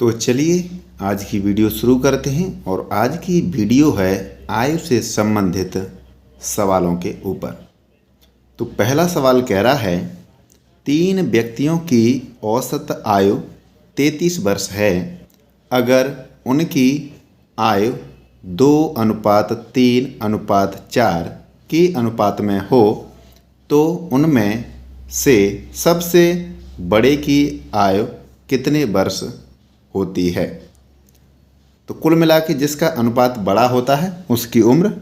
तो चलिए आज की वीडियो शुरू करते हैं और आज की वीडियो है आयु से संबंधित सवालों के ऊपर। तो पहला सवाल कह रहा है 3 व्यक्तियों की औसत आयु 33 वर्ष है। अगर उनकी आयु 2:3:4 के अनुपात में हो तो उनमें से सबसे बड़े की आयु कितने वर्ष होती है। तो कुल मिला के जिसका अनुपात बड़ा होता है उसकी उम्र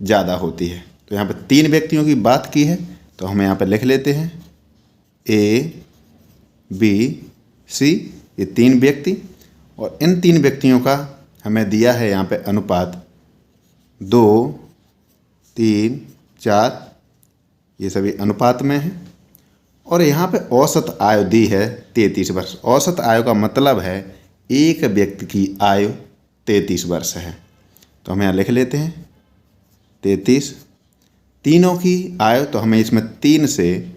ज़्यादा होती है। तो यहाँ पर 3 व्यक्तियों की बात की है तो हम यहाँ पर लिख लेते हैं A, B, C, ये 3 व्यक्ति और इन 3 व्यक्तियों का हमें दिया है यहाँ पे अनुपात 2, 3, 4, ये सभी अनुपात में है। और यहाँ पे औसत आयु दी है 33 वर्ष। औसत आयु का मतलब है एक व्यक्ति की आयु 33 वर्ष है। तो हम यहाँ लिख लेते हैं 33। तीनों की आयु तो हमें इसमें 3 से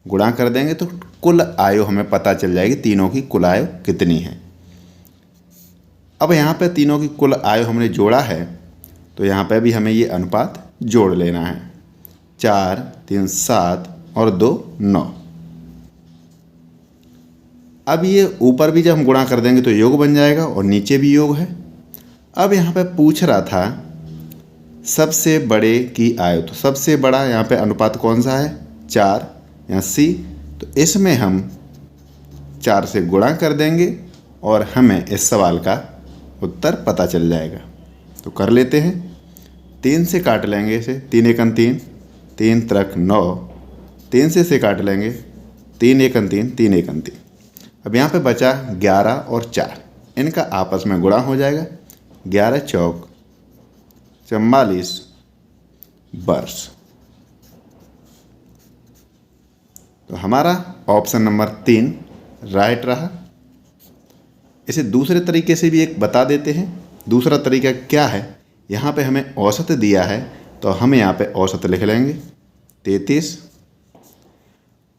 गुणा कर देंगे तो कुल आयु हमें पता चल जाएगी तीनों की कुल आयु कितनी है। अब यहाँ पे तीनों की कुल आयु हमने जोड़ा है तो यहाँ पे भी हमें ये अनुपात जोड़ लेना है। 4, 3, 7 और 2, 9। अब ये ऊपर भी जब हम गुणा कर देंगे तो योग बन जाएगा और नीचे भी योग है। अब यहाँ पे पूछ रहा था सबसे बड़े की आयु। तो सबसे बड़ा यहाँ पे अनुपात कौन सा है 4, यहाँ C। तो इसमें हम 4 से गुणा कर देंगे और हमें इस सवाल का उत्तर पता चल जाएगा। तो कर लेते हैं 3 से काट लेंगे इसे 3 एकम 3, 3 त्रिक 9, 3 से काट लेंगे 3 एकम 3, 3 एकम 3। अब यहाँ पे बचा 11 और 4, इनका आपस में गुणा हो जाएगा। 11 चौक 44 वर्ष। तो हमारा ऑप्शन नंबर 3 राइट रहा। इसे दूसरे तरीके से भी एक बता देते हैं। दूसरा तरीका क्या है, यहाँ पे हमें औसत दिया है तो हम यहाँ पे औसत लिख लेंगे 33।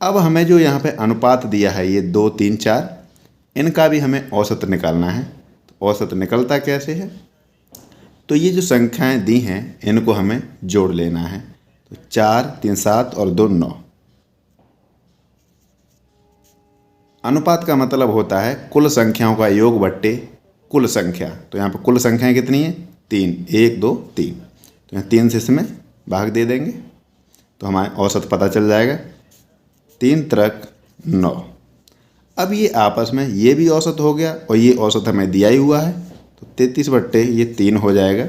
अब हमें जो यहाँ पे अनुपात दिया है ये 2, 3, 4, इनका भी हमें औसत निकालना है। तो औसत निकलता कैसे है, तो ये जो संख्याएं दी हैं इनको हमें जोड़ लेना है। तो 4, 3, 7 और 2, 9। अनुपात का मतलब होता है कुल संख्याओं का योग बट्टे कुल संख्या। तो यहाँ पर कुल संख्याएं कितनी है 3, 1, 2, 3। तो यहाँ 3 से इसमें भाग दे देंगे तो हमारे औसत पता चल जाएगा 3 त्रिक 9। अब ये आपस में ये भी औसत हो गया और ये औसत हमें दिया ही हुआ है तो 33 बट्टे ये 3 हो जाएगा।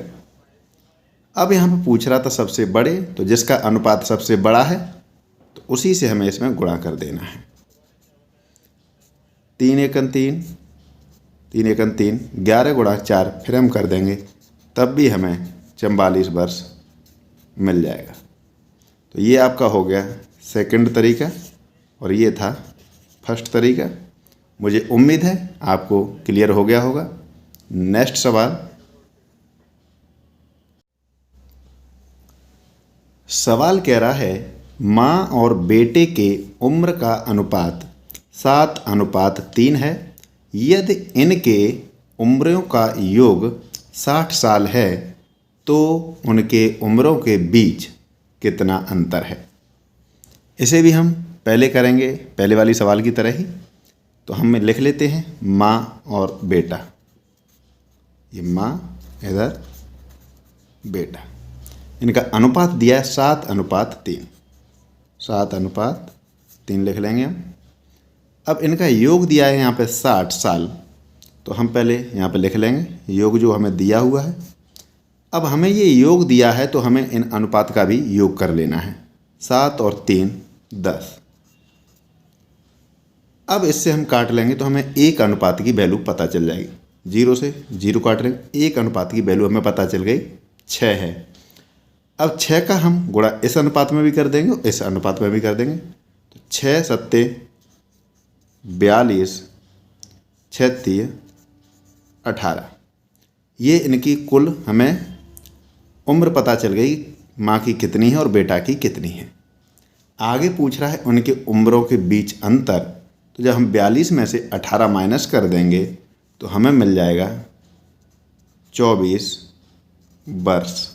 अब यहाँ पे पूछ रहा था सबसे बड़े, तो जिसका अनुपात सबसे बड़ा है तो उसी से हमें इसमें गुणा कर देना है। 3 एकम 3, 3 एकम 3, 11 गुणा 4 फिर हम कर देंगे तब भी हमें 44 वर्ष मिल जाएगा। तो ये आपका हो गया सेकंड तरीका और ये था फर्स्ट तरीका। मुझे उम्मीद है आपको क्लियर हो गया होगा। नेक्स्ट सवाल कह रहा है माँ और बेटे के उम्र का अनुपात 7:3 है। यदि इनके उम्रों का योग 60 साल है तो उनके उम्रों के बीच कितना अंतर है। इसे भी हम पहले करेंगे पहले वाली सवाल की तरह ही। तो हम लिख लेते हैं माँ और बेटा। ये माँ इधर बेटा, इनका अनुपात दिया है 7:3। 7:3 लिख लेंगे हम। अब इनका योग दिया है यहाँ पे 60 साल तो हम पहले यहाँ पे लिख लेंगे योग जो हमें दिया हुआ है। अब हमें ये योग दिया है तो हमें इन अनुपात का भी योग कर लेना है। 7 और 3 10। अब इससे हम काट लेंगे तो हमें 1 अनुपात की वैल्यू पता चल जाएगी। 0 से 0 काट लेंगे, 1 अनुपात की वैल्यू हमें पता चल गई 6 है। अब 6 का हम गुणा इस अनुपात में भी कर देंगे और इस अनुपात में भी कर देंगे। तो 6 7 42, 36 18। ये इनकी कुल हमें उम्र पता चल गई माँ की कितनी है और बेटा की कितनी है। आगे पूछ रहा है उनके उम्रों के बीच अंतर। तो जब हम 42 में से 18 माइनस कर देंगे तो हमें मिल जाएगा 24 वर्ष।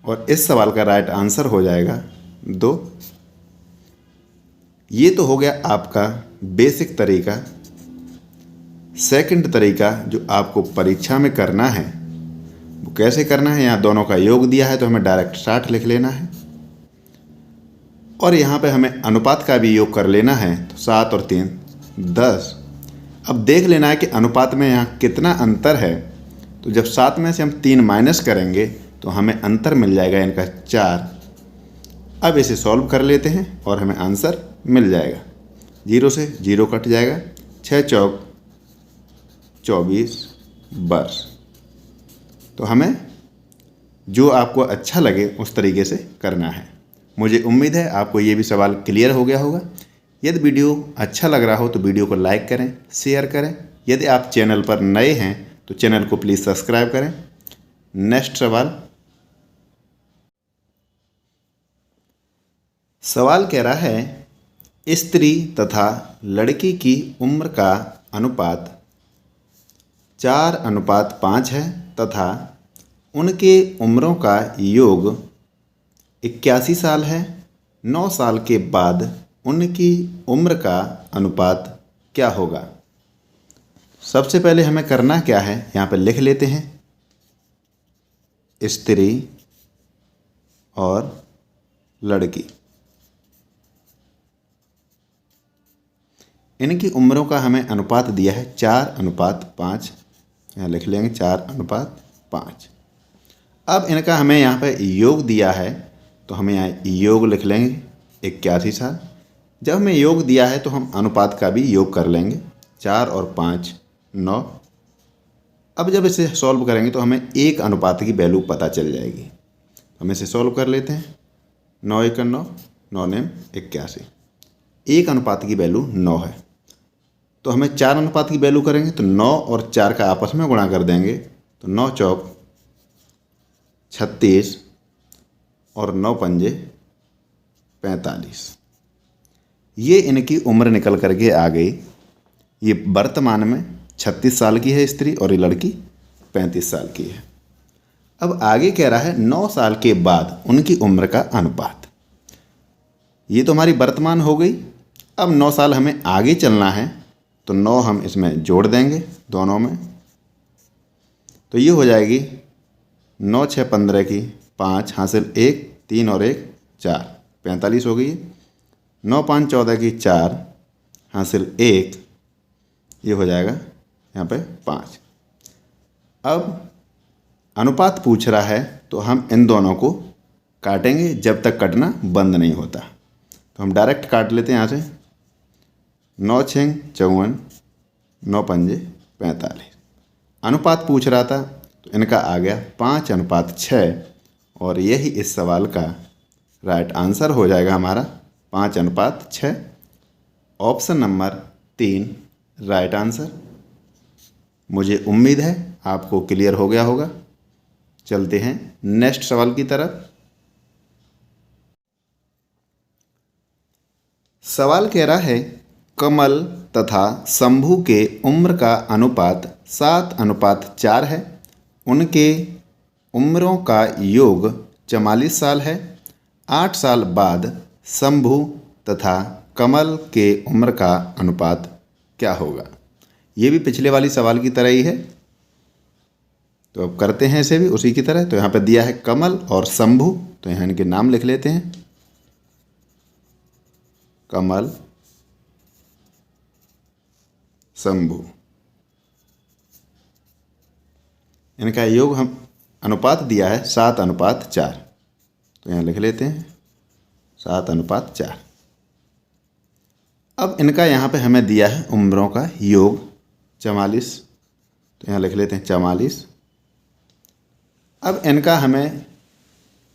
और इस सवाल का राइट आंसर हो जाएगा 2। ये तो हो गया आपका बेसिक तरीका। सेकंड तरीका जो आपको परीक्षा में करना है वो कैसे करना है, यहाँ दोनों का योग दिया है तो हमें डायरेक्ट 60 लिख लेना है और यहाँ पे हमें अनुपात का भी योग कर लेना है। तो 7 और 3 10। अब देख लेना है कि अनुपात में यहाँ कितना अंतर है। तो जब 7 में से हम 3 माइनस करेंगे तो हमें अंतर मिल जाएगा इनका 4। अब इसे सॉल्व कर लेते हैं और हमें आंसर मिल जाएगा। 0 से 0 कट जाएगा। 6 चौक 24 वर्ष। तो हमें जो आपको अच्छा लगे उस तरीके से करना है। मुझे उम्मीद है आपको ये भी सवाल क्लियर हो गया होगा। यदि वीडियो अच्छा लग रहा हो तो वीडियो को लाइक करें, शेयर करें। यदि आप चैनल पर नए हैं तो चैनल को प्लीज़ सब्सक्राइब करें। नेक्स्ट सवाल कह रहा है, स्त्री तथा लड़की की उम्र का अनुपात 4:5 है तथा उनके उम्रों का योग 81 साल है। 9 साल के बाद उनकी उम्र का अनुपात क्या होगा? सबसे पहले हमें करना क्या है, यहाँ पर लिख लेते हैं स्त्री और लड़की। इनकी उम्रों का हमें अनुपात दिया है 4:5। यहाँ लिख लेंगे 4:5। अब इनका हमें यहाँ पे योग दिया है तो हमें यहाँ योग लिख लेंगे 81 साल। जब हमें योग दिया है तो हम अनुपात का भी योग कर लेंगे। 4 और 5 9। अब जब इसे सॉल्व करेंगे तो हमें 1 अनुपात की वैल्यू पता चल जाएगी। हम इसे सॉल्व कर लेते हैं। 9 1 9, 9 9 81। 1 अनुपात की वैल्यू 9 है तो हमें 4 अनुपात की वैल्यू करेंगे तो 9 और 4 का आपस में गुणा कर देंगे तो 9 चौक 36 और 9 पंजे 45। ये इनकी उम्र निकल करके आ गई। ये वर्तमान में 36 साल की है स्त्री और ये लड़की 35 साल की है। अब आगे कह रहा है 9 साल के बाद उनकी उम्र का अनुपात। ये तो हमारी वर्तमान हो गई। अब 9 साल हमें आगे चलना है तो 9 हम इसमें जोड़ देंगे दोनों में। तो ये हो जाएगी 9 6 15 की 5 हासिल 1 3 और 1 4 45 हो गई। 9 5 14 की 4 हासिल 1, ये हो जाएगा यहाँ पे 5। अब अनुपात पूछ रहा है तो हम इन दोनों को काटेंगे जब तक कटना बंद नहीं होता। तो हम डायरेक्ट काट लेते हैं यहाँ से। 9 6 54, 9 पंजे 45। अनुपात पूछ रहा था तो इनका आ गया 5:6 और यही इस सवाल का राइट आंसर हो जाएगा हमारा 5:6। Option number 3 right answer. मुझे उम्मीद है आपको क्लियर हो गया होगा। चलते हैं नेक्स्ट सवाल की तरफ। सवाल कह रहा है, कमल तथा शंभू के उम्र का अनुपात 7:4 है। उनके उम्रों का योग 44 साल है। 8 साल बाद शंभू तथा कमल के उम्र का अनुपात क्या होगा? ये भी पिछले वाली सवाल की तरह ही है तो अब करते हैं इसे भी उसी की तरह। तो यहाँ पर दिया है कमल और शंभू, तो यहाँ इनके नाम लिख लेते हैं। कमल शंभू, इनका योग हम अनुपात दिया है 7:4, तो यहाँ लिख लेते हैं 7:4। अब इनका यहाँ पे हमें दिया है उम्रों का योग 44, तो यहाँ लिख लेते हैं 44। अब इनका हमें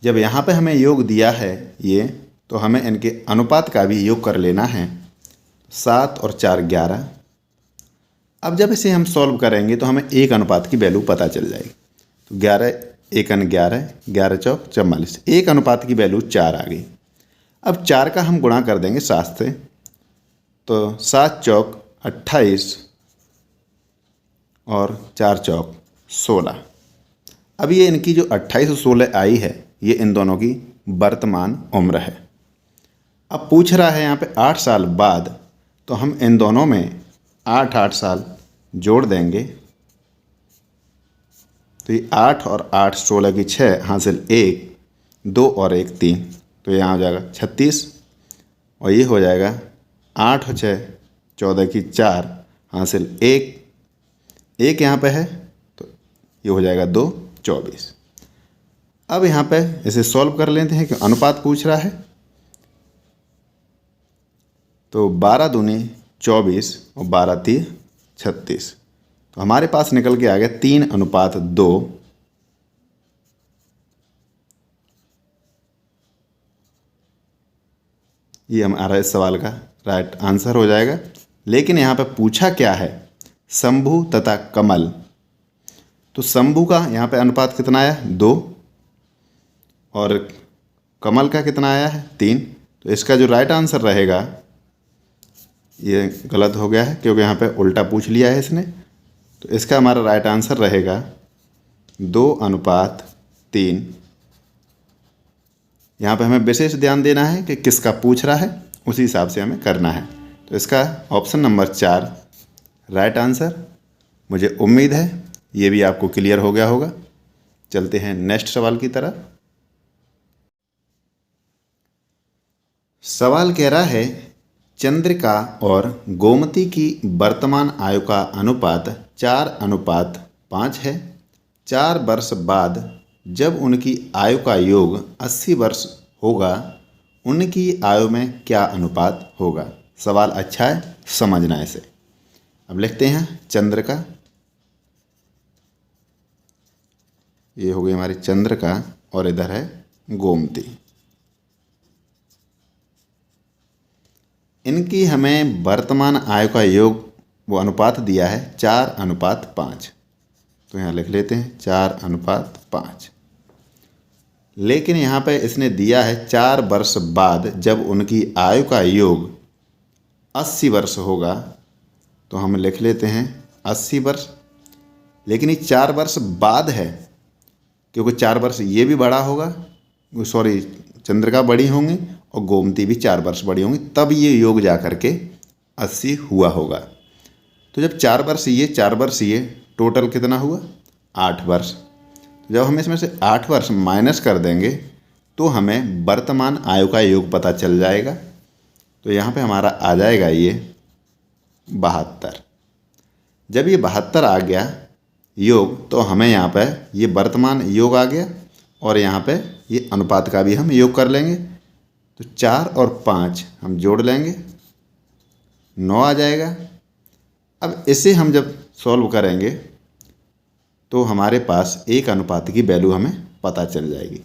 जब यहाँ पे हमें योग दिया है ये, तो हमें इनके अनुपात का भी योग कर लेना है। 7 और 4 11। अब जब इसे हम सॉल्व करेंगे तो हमें 1 अनुपात की वैल्यू पता चल जाएगी। तो 11 1 11, 11 चौक 44, 1 अनुपात की वैल्यू 4 आ गई। अब 4 का हम गुणा कर देंगे 7 से, तो 7 चौक 28 और 4 चौक 16। अब ये इनकी जो 28 और 16 आई है, ये इन दोनों की वर्तमान उम्र है। अब पूछ रहा है यहाँ पे 8 साल बाद, तो हम इन दोनों में 8 साल जोड़ देंगे। तो ये 8 और 8 16 की 6 हासिल 1, 2 और 1 3, तो यहाँ हो जाएगा 36। और ये हो जाएगा 8 और 6 14 की 4 हासिल 1, 1 यहाँ पे है तो ये हो जाएगा 2 24। अब यहाँ पे इसे सॉल्व कर लेते हैं कि अनुपात पूछ रहा है। तो 12 दूनी 24 और 12 तीन 36, तो हमारे पास निकल के आ गया 3:2। ये हमारा इस सवाल का राइट आंसर हो जाएगा। लेकिन यहाँ पे पूछा क्या है, शंभु तथा कमल। तो शंभु का यहाँ पे अनुपात कितना आया 2 और कमल का कितना आया है 3। तो इसका जो राइट आंसर रहेगा, ये गलत हो गया है क्योंकि यहाँ पे उल्टा पूछ लिया है इसने। तो इसका हमारा राइट आंसर रहेगा 2:3। यहाँ पे हमें विशेष ध्यान देना है कि किसका पूछ रहा है, उसी हिसाब से हमें करना है। तो इसका ऑप्शन नंबर 4 राइट आंसर। मुझे उम्मीद है ये भी आपको क्लियर हो गया होगा। चलते हैं नेक्स्ट सवाल की तरफ। सवाल कह रहा है चंद्रिका और गोमती की वर्तमान आयु का अनुपात 4:5 है। 4 वर्ष बाद जब उनकी आयु का योग 80 वर्ष होगा, उनकी आयु में क्या अनुपात होगा। सवाल अच्छा है, समझना इसे। अब लिखते हैं चंद्रिका, ये हो गई हमारी चंद्रिका और इधर है गोमती। इनकी हमें वर्तमान आयु का योग वो अनुपात दिया है 4:5। तो यहाँ लिख लेते हैं 4:5। लेकिन यहाँ पे इसने दिया है 4 वर्ष बाद जब उनकी आयु का योग 80 वर्ष होगा, तो हम लिख लेते हैं 80 वर्ष। लेकिन ये 4 वर्ष बाद है क्योंकि 4 वर्ष ये भी बड़ा होगा, सॉरी चंद्रिका बड़ी होंगी और गोमती भी 4 वर्ष बड़ी होंगी, तब ये योग जा करके 80 हुआ होगा। तो जब 4 वर्ष ये 4 वर्ष ये, टोटल कितना हुआ 8 वर्ष। तो जब हम इसमें से 8 वर्ष माइनस कर देंगे तो हमें वर्तमान आयु का योग पता चल जाएगा। तो यहाँ पे हमारा आ जाएगा ये 72। जब ये 72 आ गया योग, तो हमें यहाँ पे ये वर्तमान योग आ गया और यहाँ पे ये अनुपात का भी हम योग कर लेंगे। तो 4 और 5 हम जोड़ लेंगे, 9 आ जाएगा। अब इसे हम जब सॉल्व करेंगे तो हमारे पास एक अनुपात की वैल्यू हमें पता चल जाएगी।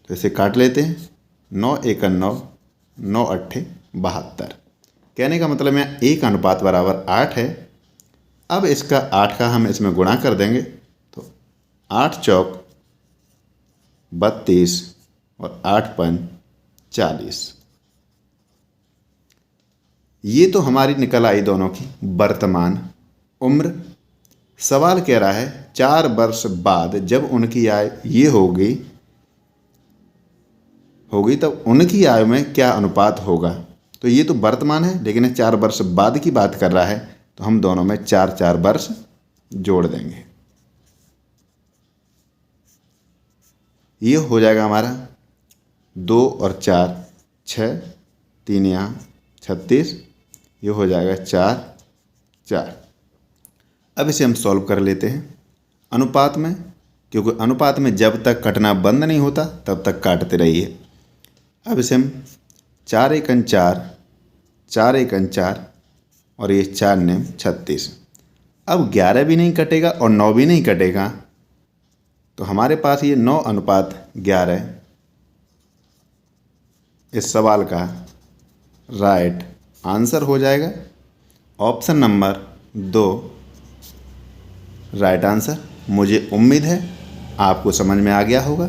तो इसे काट लेते हैं, 9 × 9, 9 × 8 72। कहने का मतलब यहाँ 1 बराबर 8 है। अब इसका 8 का हम इसमें गुणा कर देंगे, तो 8 चौक 32 और 8 पंच 40। ये तो हमारी निकल आई दोनों की वर्तमान उम्र। सवाल कह रहा है 4 वर्ष बाद जब उनकी आयु ये होगी तब उनकी आयु में क्या अनुपात होगा। तो ये तो वर्तमान है लेकिन 4 वर्ष बाद की बात कर रहा है, तो हम दोनों में 4 वर्ष जोड़ देंगे। ये हो जाएगा हमारा 2 और 4 6, 3 यहाँ 36, ये हो जाएगा 4। अब इसे हम सॉल्व कर लेते हैं अनुपात में, क्योंकि अनुपात में जब तक कटना बंद नहीं होता तब तक काटते रहिए। अब इसे हम 4 × 4, 4 × 4 और ये 4 9 36। अब 11 भी नहीं कटेगा और 9 भी नहीं कटेगा, तो हमारे पास ये 9:11 इस सवाल का राइट आंसर हो जाएगा। Option number 2 right answer. मुझे उम्मीद है आपको समझ में आ गया होगा।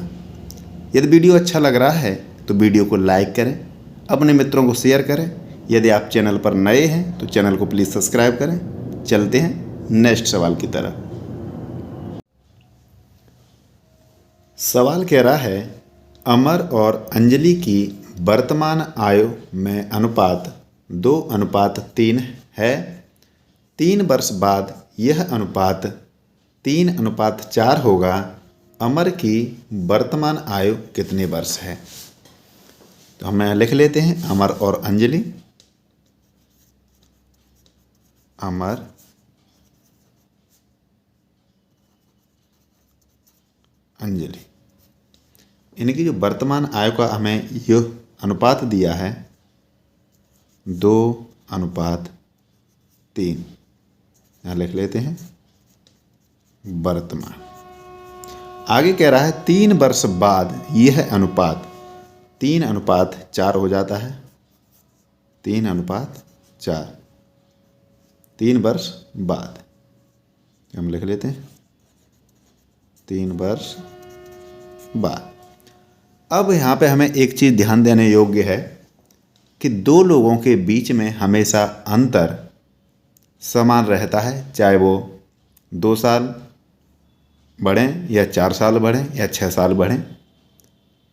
यदि वीडियो अच्छा लग रहा है तो वीडियो को लाइक करें, अपने मित्रों को शेयर करें। यदि आप चैनल पर नए हैं तो चैनल को प्लीज़ सब्सक्राइब करें। चलते हैं नेक्स्ट सवाल की तरफ। सवाल कह रहा है अमर और अंजलि की वर्तमान आयु में अनुपात 2:3 है। 3 वर्ष बाद यह अनुपात 3:4 होगा। अमर की वर्तमान आयु कितने वर्ष है? तो हम लिख लेते हैं अमर और अंजलि। अमर अंजलि, इनकी जो वर्तमान आयु का हमें यह अनुपात दिया है 2:3, यहाँ लिख लेते हैं वर्तमान। आगे कह रहा है 3 वर्ष बाद यह अनुपात 3:4 हो जाता है। 3:4, 3 वर्ष बाद हम लिख लेते हैं 3 वर्ष बाद। अब यहाँ पे हमें एक चीज़ ध्यान देने योग्य है कि दो लोगों के बीच में हमेशा अंतर समान रहता है, चाहे वो 2 साल बढ़ें या 4 साल बढ़ें या 6 साल बढ़ें।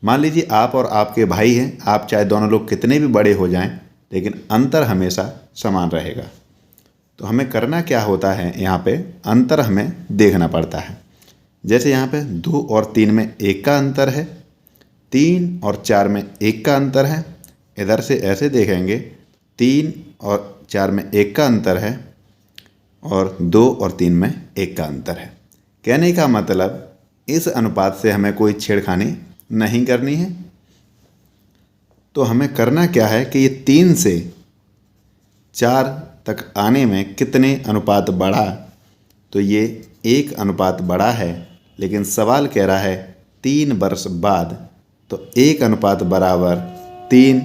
मान लीजिए आप और आपके भाई हैं, आप चाहे दोनों लोग कितने भी बड़े हो जाएं, लेकिन अंतर हमेशा समान रहेगा। तो हमें करना क्या होता है, यहाँ पे अंतर हमें देखना पड़ता है। जैसे यहाँ पे 2 और 3 में 1 का अंतर है, 3 और 4 में 1 का अंतर है। इधर से ऐसे देखेंगे 3 और 4 में 1 का अंतर है और 2 और 3 में 1 का अंतर है। कहने का मतलब इस अनुपात से हमें कोई छेड़खानी नहीं करनी है। तो हमें करना क्या है कि ये 3 से 4 तक आने में कितने अनुपात बढ़ा, तो ये 1 अनुपात बढ़ा है। लेकिन सवाल कह रहा है 3 वर्ष बाद, तो 1 अनुपात बराबर 3।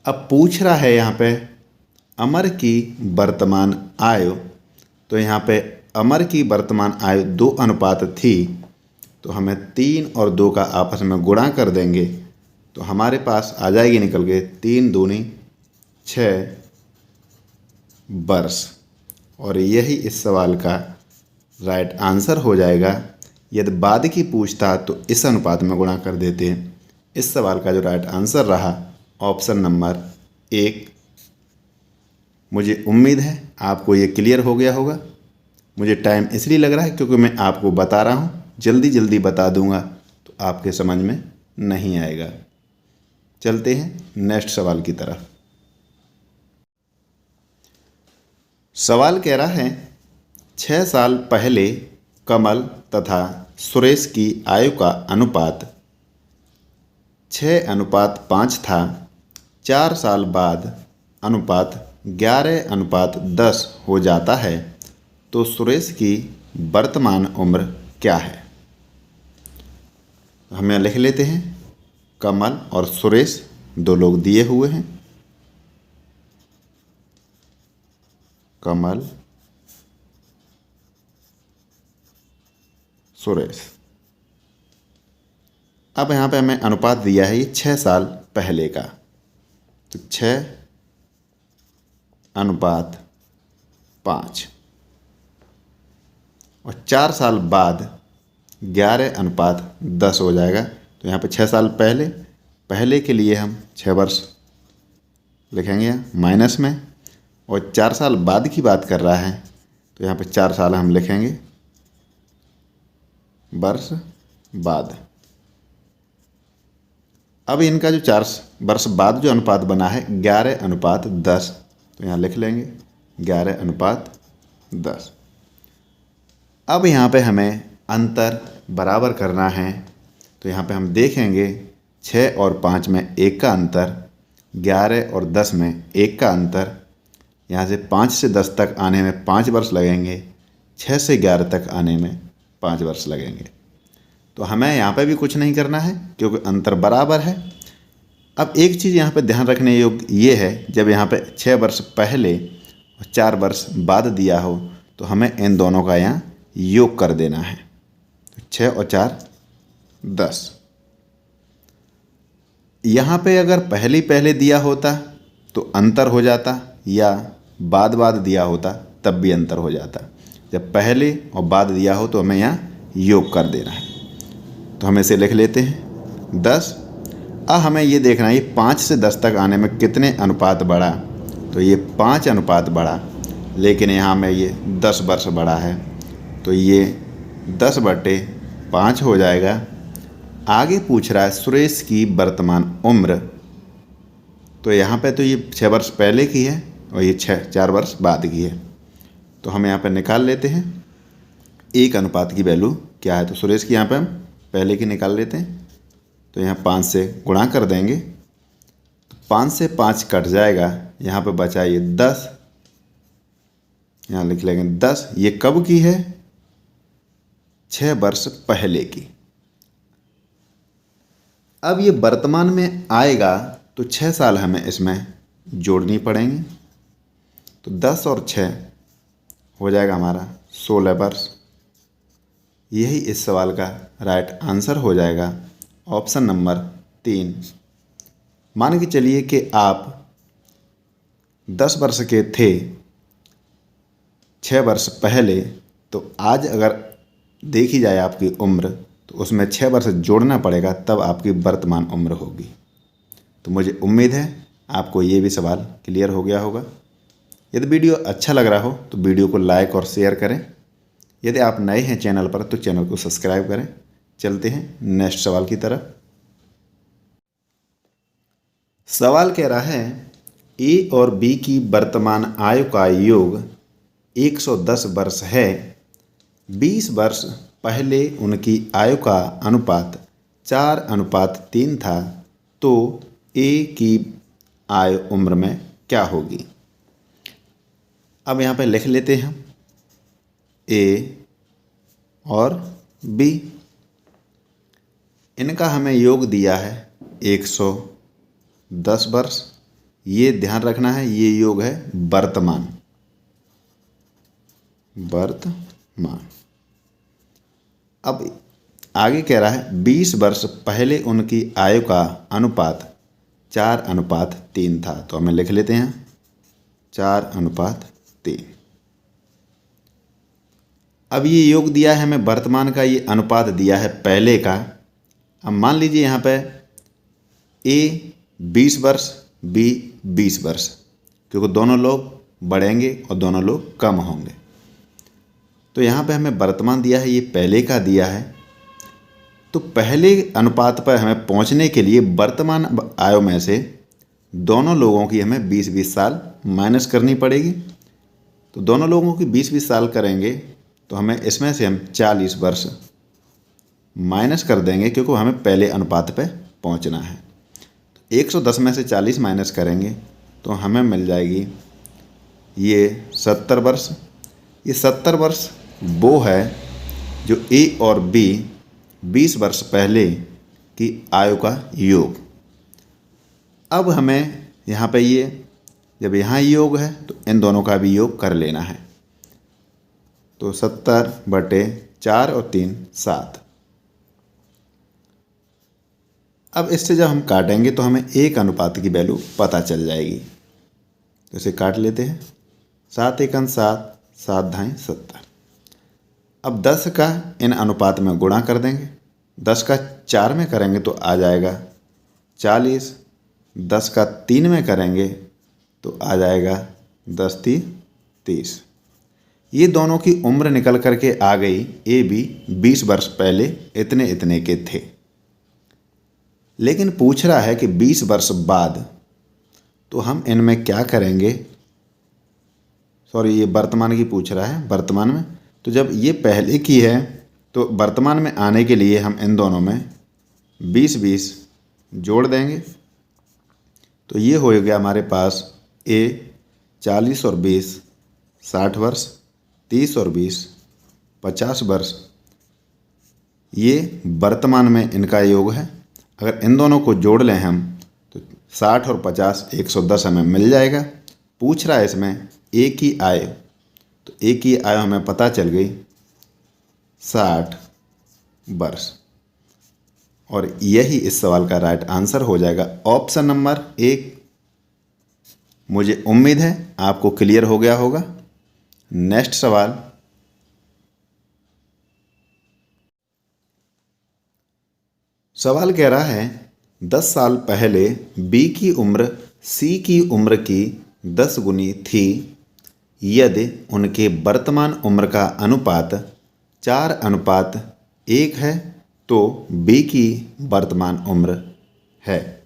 अब पूछ रहा है यहाँ पे अमर की वर्तमान आयु, तो यहाँ पे अमर की वर्तमान आयु 2 थी, तो हमें 3 और 2 का आपस में गुणा कर देंगे तो हमारे पास आ जाएगी निकल के 3 दूनी 6 वर्ष। और यही इस सवाल का राइट आंसर हो जाएगा। यदि बाद की पूछता तो इस अनुपात में गुणा कर देते हैं। इस सवाल का जो राइट आंसर रहा ऑप्शन नंबर 1। मुझे उम्मीद है आपको ये क्लियर हो गया होगा। मुझे टाइम इसलिए लग रहा है क्योंकि मैं आपको बता रहा हूँ, जल्दी जल्दी बता दूंगा तो आपके समझ में नहीं आएगा। चलते हैं नेक्स्ट सवाल की तरफ। सवाल कह रहा है 6 साल पहले कमल तथा सुरेश की आयु का अनुपात 6:5 था। 4 साल बाद अनुपात 11:10 हो जाता है, तो सुरेश की वर्तमान उम्र क्या है? हमें लिख लेते हैं कमल और सुरेश 2 लोग दिए हुए हैं। कमल सुरेश। अब यहाँ पे हमें अनुपात दिया है ये 6 साल पहले का, तो 6:5 और 4 साल बाद 11:10 हो जाएगा। तो यहाँ पे 6 साल पहले के लिए हम 6 वर्ष लिखेंगे माइनस में, और 4 साल बाद की बात कर रहा है तो यहाँ पे 4 साल हम लिखेंगे वर्ष बाद। अब इनका जो 4 वर्ष बाद जो अनुपात बना है 11:10, तो यहाँ लिख लेंगे 11:10। अब यहाँ पे हमें अंतर बराबर करना है, तो यहाँ पे हम देखेंगे 6 और 5 में 1 का अंतर, 11 और 10 में 1 का अंतर। यहाँ से 5 से 10 तक आने में 5 वर्ष लगेंगे, 6 से 11 तक आने में 5 वर्ष लगेंगे। तो हमें यहाँ पे भी कुछ नहीं करना है क्योंकि अंतर बराबर है। अब एक चीज़ यहाँ पे ध्यान रखने योग्य ये है, जब यहाँ पे 6 वर्ष पहले और 4 वर्ष बाद दिया हो तो हमें इन दोनों का यहाँ योग कर देना है। तो 6 और 4 10। यहाँ पे अगर पहले दिया होता तो अंतर हो जाता, या बाद दिया होता तब भी अंतर हो जाता। जब पहले और बाद दिया हो तो हमें यहाँ योग कर देना है। तो हम इसे लिख लेते हैं 10। अब हमें ये देखना है ये 5 से 10 तक आने में कितने अनुपात बढ़ा। तो ये 5 अनुपात बढ़ा, लेकिन यहाँ में ये 10 वर्ष बढ़ा है, तो ये 10/5 हो जाएगा। आगे पूछ रहा है सुरेश की वर्तमान उम्र, तो यहाँ पे तो ये 6 वर्ष पहले की है और ये 4 वर्ष बाद की है। तो हम यहाँ पे निकाल लेते हैं एक अनुपात की वैल्यू क्या है। तो सुरेश की यहाँ पे हम पहले की निकाल लेते हैं। तो यहाँ 5 से गुणा कर देंगे, तो 5 से 5 कट जाएगा, यहाँ पे बचा ये 10, यहाँ लिख लेंगे 10। ये कब की है? 6 वर्ष पहले की। अब ये वर्तमान में आएगा तो 6 साल हमें इसमें जोड़नी पड़ेंगी। तो 10 और 6 हो जाएगा हमारा 16 वर्ष। यही इस सवाल का राइट आंसर हो जाएगा, ऑप्शन नंबर 3। मान के चलिए कि आप 10 वर्ष के थे 6 वर्ष पहले, तो आज अगर देखी जाए आपकी उम्र, तो उसमें 6 वर्ष जोड़ना पड़ेगा, तब आपकी वर्तमान उम्र होगी। तो मुझे उम्मीद है आपको ये भी सवाल क्लियर हो गया होगा। यदि वीडियो अच्छा लग रहा हो तो वीडियो को लाइक और शेयर करें। यदि आप नए हैं चैनल पर तो चैनल को सब्सक्राइब करें। चलते हैं नेक्स्ट सवाल की तरफ। सवाल कह रहा है ए और बी की वर्तमान आयु का योग 110 वर्ष है। 20 वर्ष पहले उनकी आयु का अनुपात 4:3 था, तो ए की आयु उम्र में क्या होगी? अब यहाँ पे लिख लेते हैं ए और बी। इनका हमें योग दिया है 110 वर्ष। ये ध्यान रखना है, ये योग है वर्तमान। अब आगे कह रहा है 20 वर्ष पहले उनकी आयु का अनुपात 4:3 था। तो हमें लिख लेते हैं 4:3। अब ये योग दिया है हमें वर्तमान का, ये अनुपात दिया है पहले का। अब मान लीजिए यहाँ पे ए 20 वर्ष, बी 20 वर्ष, क्योंकि दोनों लोग बढ़ेंगे और दोनों लोग कम होंगे। तो यहाँ पे हमें वर्तमान दिया है, ये पहले का दिया है। तो पहले अनुपात पर हमें पहुँचने के लिए वर्तमान आयु में से दोनों लोगों की हमें 20-20 साल माइनस करनी पड़ेगी। तो दोनों लोगों की 20-20 साल करेंगे तो हमें इसमें से हम 40 वर्ष माइनस कर देंगे, क्योंकि हमें पहले अनुपात पे पहुंचना है। तो 110 में से 40 माइनस करेंगे तो हमें मिल जाएगी ये 70 वर्ष। ये 70 वर्ष वो है जो ए और बी 20 वर्ष पहले की आयु का योग। अब हमें यहाँ पे ये जब यहाँ योग है तो इन दोनों का भी योग कर लेना है। तो 70/4 और 3 7। अब इससे जब हम काटेंगे तो हमें एक अनुपात की वैल्यू पता चल जाएगी। तो इसे काट लेते हैं। 7 एकन 7, 7 धाई 70। अब 10 का इन अनुपात में गुणा कर देंगे। 10 का 4 में करेंगे तो आ जाएगा 40। 10 का 3 में करेंगे तो आ जाएगा 10 3 30। ये दोनों की उम्र निकल करके आ गई। ए बी 20 वर्ष पहले इतने इतने के थे, लेकिन पूछ रहा है कि 20 वर्ष बाद, तो हम इनमें क्या करेंगे? सॉरी, ये वर्तमान की पूछ रहा है, वर्तमान में। तो जब ये पहले की है तो वर्तमान में आने के लिए हम इन दोनों में 20-20 जोड़ देंगे। तो ये हो गया हमारे पास ए 40 और 20 60 वर्ष, 30 और 20 50 वर्ष। ये वर्तमान में इनका योग है। अगर इन दोनों को जोड़ लें हम तो 60 और 50 110 हमें मिल जाएगा। पूछ रहा है इसमें ए की आयु, तो ए की आयु हमें पता चल गई 60 वर्ष। और यही इस सवाल का राइट आंसर हो जाएगा, ऑप्शन नंबर 1। मुझे उम्मीद है आपको क्लियर हो गया होगा। नेक्स्ट सवाल। सवाल कह रहा है 10 साल पहले बी की उम्र सी की उम्र की 10 गुनी थी। यदि उनके वर्तमान उम्र का अनुपात 4:1 है तो बी की वर्तमान उम्र है।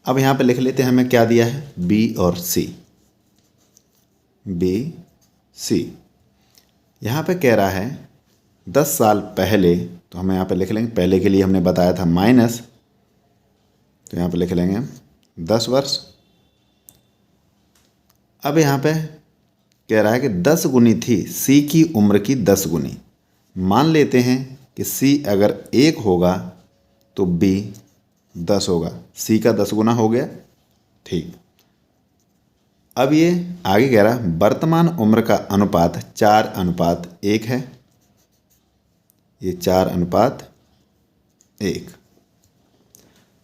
अब यहाँ पे लिख लेते हैं हमें क्या दिया है, बी और सी। बी सी यहाँ पे कह रहा है 10 साल पहले, तो हम यहाँ पे लिख लेंगे, पहले के लिए हमने बताया था माइनस, तो यहाँ पे लिख लेंगे हम 10 वर्ष। अब यहाँ पे कह रहा है कि 10 गुनी थी सी की उम्र की 10 गुनी। मान लेते हैं कि सी अगर 1 होगा तो बी 10 होगा, सी का 10 गुना हो गया। ठीक, अब ये आगे कह रहा है वर्तमान उम्र का अनुपात 4:1 है। ये 4:1।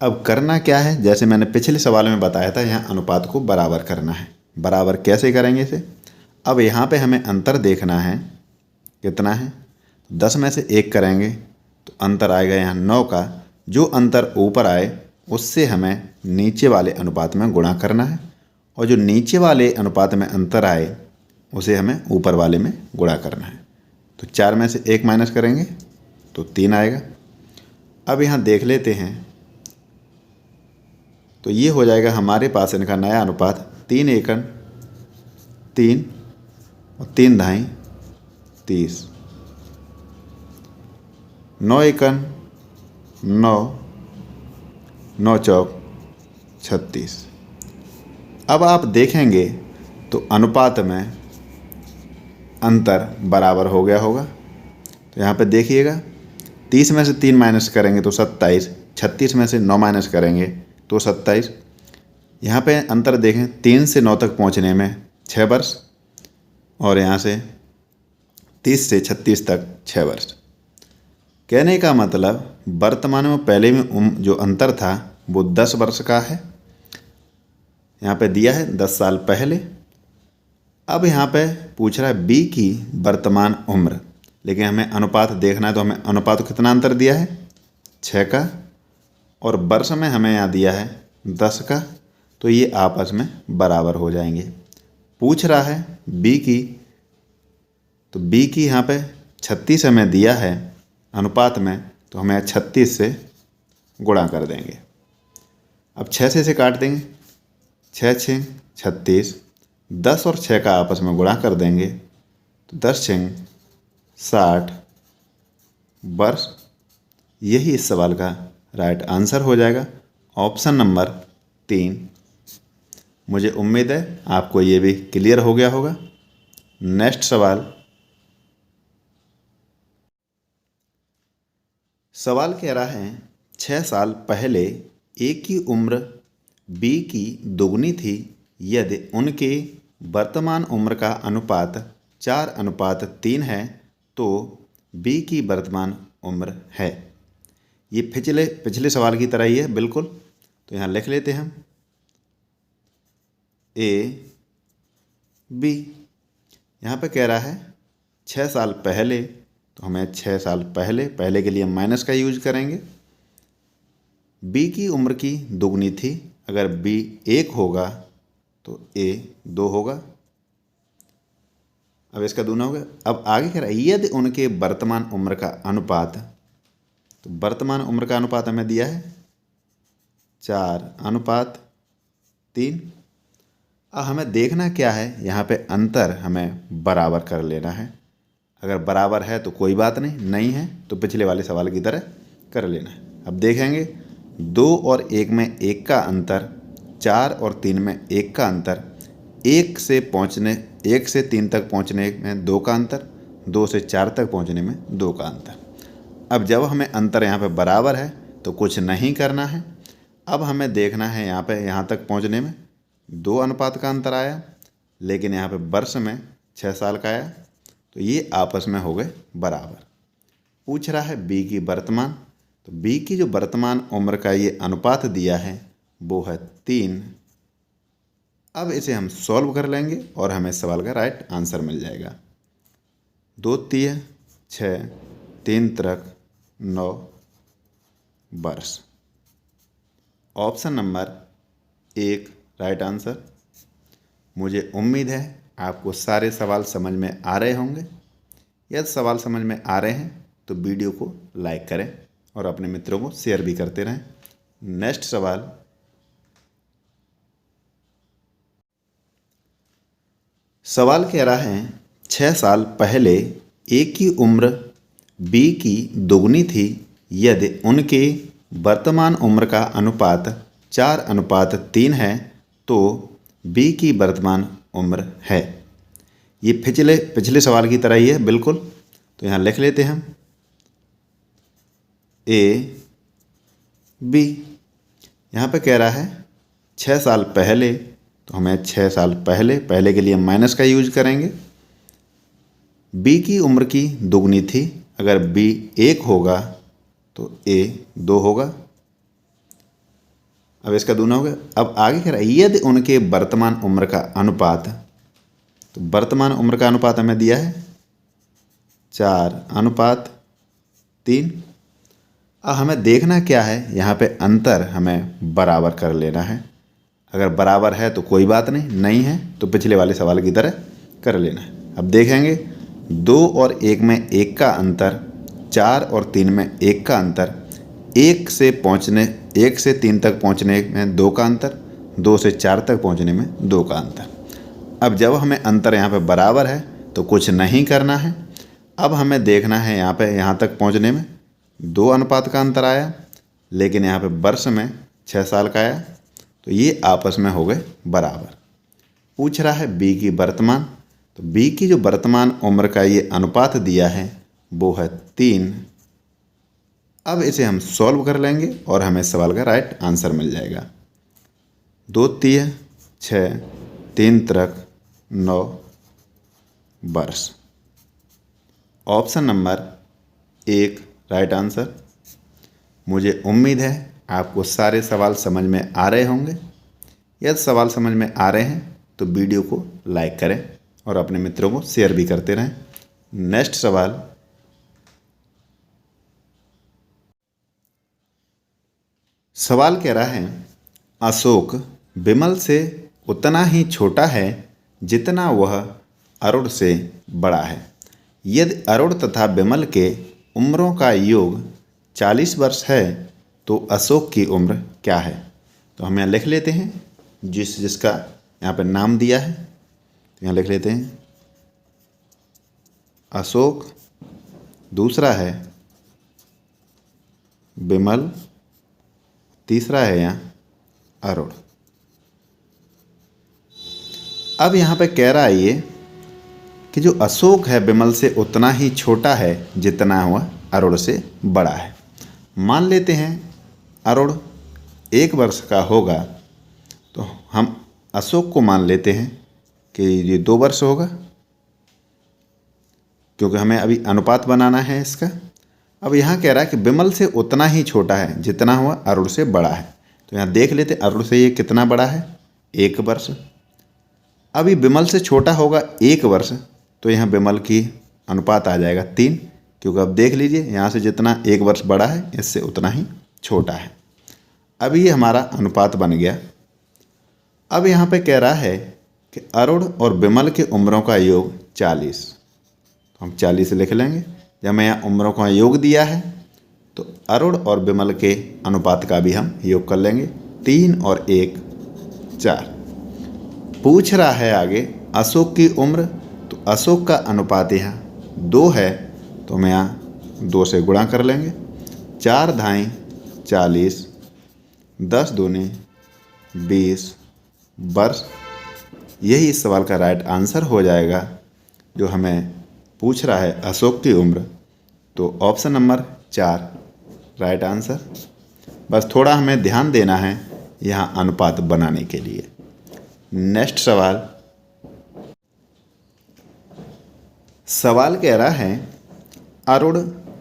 अब करना क्या है, जैसे मैंने पिछले सवाल में बताया था, यहाँ अनुपात को बराबर करना है। बराबर कैसे करेंगे इसे, अब यहाँ पे हमें अंतर देखना है कितना है। 10 में से 1 करेंगे तो अंतर आएगा यहाँ 9 का। जो अंतर ऊपर आए उससे हमें नीचे वाले अनुपात में गुणा करना है, और जो नीचे वाले अनुपात में अंतर आए उसे हमें ऊपर वाले में गुणा करना है। तो 4 में से 1 माइनस करेंगे तो 3 आएगा। अब यहाँ देख लेते हैं, तो ये हो जाएगा हमारे पास इनका नया अनुपात 3 एकन 3 और 3 धाई 30, 9 एकन 9, 9 चौक 36। अब आप देखेंगे तो अनुपात में अंतर बराबर हो गया होगा। तो यहाँ पे देखिएगा 30 में से 3 माइनस करेंगे तो 27, 36 में से 9 माइनस करेंगे तो 27। यहाँ पे अंतर देखें, 3 से 9 तक पहुँचने में 6 वर्ष, और यहाँ से 30 से 36 तक 6 वर्ष। कहने का मतलब वर्तमान में पहले में जो अंतर था वो 10 वर्ष का है। यहाँ पे दिया है 10 साल पहले। अब यहाँ पे पूछ रहा है बी की वर्तमान उम्र, लेकिन हमें अनुपात देखना है, तो हमें अनुपात कितना अंतर दिया है 6 का, और वर्ष में हमें यहाँ दिया है 10 का, तो ये आपस में बराबर हो जाएंगे। पूछ रहा है बी की, तो बी की यहाँ पे 36 हमें दिया है अनुपात में, तो हमें 36 से गुणा कर देंगे। अब 6 से इसे काट देंगे, 6 6 36, 10 और 6 का आपस में गुणा कर देंगे तो 10 6 60 वर्ष। यही इस सवाल का राइट आंसर हो जाएगा, ऑप्शन नंबर 3। मुझे उम्मीद है आपको ये भी क्लियर हो गया होगा। नेक्स्ट सवाल कह रहा है 6 साल पहले ए की उम्र बी की दोगुनी थी। यदि उनके वर्तमान उम्र का अनुपात 4:3 है तो बी की वर्तमान उम्र है। ये पिछले सवाल की तरह ही है बिल्कुल। तो यहाँ लिख लेते हैं हम ए बी। यहाँ पे कह रहा है 6 साल पहले, तो हमें 6 साल पहले के लिए हम माइनस का यूज करेंगे। बी की उम्र की दोगुनी थी, अगर बी 1 होगा तो ए 2 होगा। अब इसका दूना हो गया। अब आगे कह रहा है यदि उनके वर्तमान उम्र का अनुपात, तो वर्तमान उम्र का अनुपात हमें दिया है 4:3। अब हमें देखना क्या है, यहाँ पे अंतर हमें बराबर कर लेना है। अगर बराबर है तो कोई बात नहीं है तो पिछले वाले सवाल की तरह कर लेना है। अब देखेंगे 2 और 1 में 1 का अंतर, 4 और 3 में 1 का अंतर, 1 से 3 तक पहुँचने में 2 का अंतर, 2 से 4 तक पहुँचने में 2 का अंतर। अब जब हमें अंतर यहाँ पे बराबर है तो कुछ नहीं करना है। अब हमें देखना है यहाँ तक पहुँचने में 2 अनुपात का अंतर आया, लेकिन यहाँ पे वर्ष में 6 साल का आया, तो ये आपस में हो गए बराबर। पूछ रहा है बी की वर्तमान, तो बी की जो वर्तमान उम्र का ये अनुपात दिया है वो है 3। अब इसे हम सॉल्व कर लेंगे और हमें इस सवाल का राइट आंसर मिल जाएगा। 2 3 6, 3 3 9, वर्ष। Option number 1 right answer. मुझे उम्मीद है आपको सारे सवाल समझ में आ रहे होंगे। यदि सवाल समझ में आ रहे हैं तो वीडियो को लाइक करें और अपने मित्रों को शेयर भी करते रहें। नेक्स्ट सवाल, सवाल कह रहा है 6 साल पहले ए की उम्र बी की दोगुनी थी यदि उनके वर्तमान उम्र का अनुपात 4:3 है तो बी की वर्तमान उम्र है। ये पिछले सवाल की तरह ही है बिल्कुल। तो यहाँ लिख लेते हैं हम ए बी। यहाँ पे कह रहा है 6 साल पहले, तो हमें 6 साल पहले के लिए माइनस का यूज करेंगे। बी की उम्र की दोगुनी थी, अगर बी 1 होगा तो ए 2 होगा। अब इसका दूना हो गया। अब आगे कह रहा है यदि उनके वर्तमान उम्र का अनुपात, तो वर्तमान उम्र का अनुपात हमें दिया है 4:3। अब हमें देखना क्या है, यहाँ पे अंतर हमें बराबर कर लेना है। अगर बराबर है तो कोई बात नहीं है तो पिछले वाले सवाल की तरह कर लेना है। अब देखेंगे 2 और 1 में 1 का अंतर, 4 और 3 में 1 का अंतर, 1 से 3 तक पहुँचने में 2 का अंतर, 2 से 4 तक पहुँचने में 2 का अंतर। अब जब हमें अंतर यहाँ पे बराबर है तो कुछ नहीं करना है। अब हमें देखना है यहाँ तक पहुँचने में 2 अनुपात का अंतर आया, लेकिन यहाँ पे वर्ष में 6 साल का आया, तो ये आपस में हो गए बराबर। पूछ रहा है बी की वर्तमान, तो बी की जो वर्तमान उम्र का ये अनुपात दिया है वो है 3। अब इसे हम सॉल्व कर लेंगे और हमें सवाल का राइट आंसर मिल जाएगा। 2 3 6 3 3 9 वर्ष। Option number 1 right answer. मुझे उम्मीद है आपको सारे सवाल समझ में आ रहे होंगे। यदि सवाल समझ में आ रहे हैं तो वीडियो को लाइक करें और अपने मित्रों को शेयर भी करते रहें। नेक्स्ट सवाल, सवाल कह रहा है अशोक विमल से उतना ही छोटा है जितना वह अरुण से बड़ा है। यदि अरुण तथा विमल के उम्रों का योग 40 वर्ष है तो अशोक की उम्र क्या है। तो हम यहाँ लिख लेते हैं जिसका यहाँ पे नाम दिया है, तो यहाँ लिख लेते हैं अशोक, दूसरा है विमल, तीसरा है यहाँ अरुण। अब यहाँ पे कह रहा है ये कि जो अशोक है विमल से उतना ही छोटा है जितना वह अरुण से बड़ा है। मान लेते हैं अरुण 1 वर्ष का होगा, तो हम अशोक को मान लेते हैं कि ये 2 वर्ष होगा, क्योंकि हमें अभी अनुपात बनाना है इसका। अब यहाँ कह रहा है कि विमल से उतना ही छोटा है जितना हुआ अरुण से बड़ा है। तो यहाँ देख लेते अरुण से ये कितना बड़ा है, 1 वर्ष। अभी विमल से छोटा होगा 1 वर्ष, तो यहाँ विमल की अनुपात आ जाएगा 3, क्योंकि अब देख लीजिए यहाँ से जितना 1 वर्ष बड़ा है इससे उतना ही छोटा है। अभी ये हमारा अनुपात बन गया। अब यहाँ पे कह रहा है कि अरुण और विमल के उम्रों का योग 40, तो हम 40 लिख लेंगे। जब मैं यहाँ उम्रों का योग दिया है तो अरुण और विमल के अनुपात का भी हम योग कर लेंगे। 3 और 1 4। पूछ रहा है आगे अशोक की उम्र, तो अशोक का अनुपात यहाँ 2 है, तो हम यहाँ 2 से गुणा कर लेंगे। 4 धाई 40, 10 दूनी 20 वर्ष। यही इस सवाल का राइट आंसर हो जाएगा जो हमें पूछ रहा है अशोक की उम्र। तो ऑप्शन नंबर 4 राइट आंसर। बस थोड़ा हमें ध्यान देना है यहाँ अनुपात बनाने के लिए। नेक्स्ट सवाल कह रहा है अरुण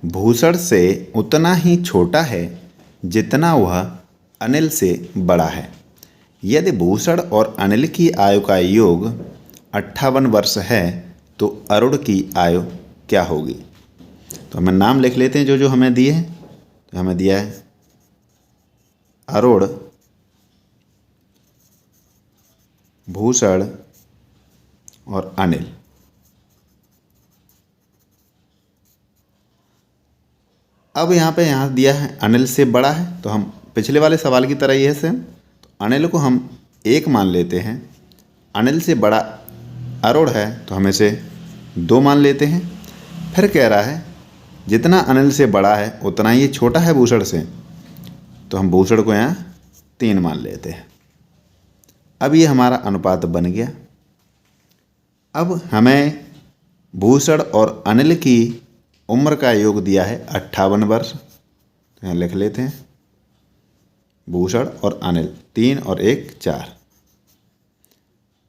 भूषण से उतना ही छोटा है जितना वह अनिल से बड़ा है। यदि भूषण और अनिल की आयु का योग 58 वर्ष है तो अरुण की आयु क्या होगी। तो हमें नाम लिख लेते हैं जो हमें दिए हैं। तो हमें दिया है अरुण, भूषण और अनिल। अब यहाँ दिया है अनिल से बड़ा है, तो हम पिछले वाले सवाल की तरह ही है सेम। तो अनिल को हम 1 मान लेते हैं। अनिल से बड़ा अरुण है तो हम इसे 2 मान लेते हैं। फिर कह रहा है जितना अनिल से बड़ा है उतना ही छोटा है भूषण से, तो हम भूषण को यहाँ 3 मान लेते हैं। अब ये हमारा अनुपात बन गया। अब हमें भूषण और अनिल की उम्र का योग दिया है 58 वर्ष, तो यहाँ लिख लेते हैं भूषण और अनिल 3 और 1 4।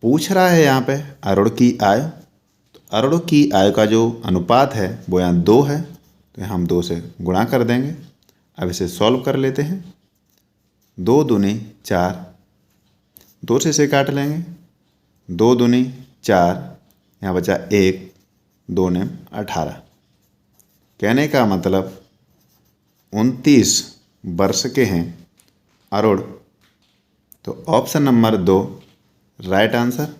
पूछ रहा है यहाँ पे अरुण की आयु, तो अरुण की आयु का जो अनुपात है वो यहाँ 2 है, तो यहाँ हम 2 से गुणा कर देंगे। अब इसे सॉल्व कर लेते हैं। 2 दूनी 4, 2 से इसे काट लेंगे। 2 दूनी 4, यहाँ बचा 1, 2 ने 18। कहने का मतलब 29 वर्ष के हैं अरुण। तो ऑप्शन नंबर 2 राइट आंसर।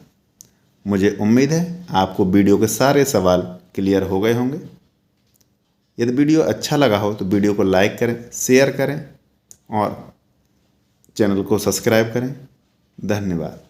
मुझे उम्मीद है आपको वीडियो के सारे सवाल क्लियर हो गए होंगे। यदि वीडियो अच्छा लगा हो तो वीडियो को लाइक करें, शेयर करें और चैनल को सब्सक्राइब करें। धन्यवाद।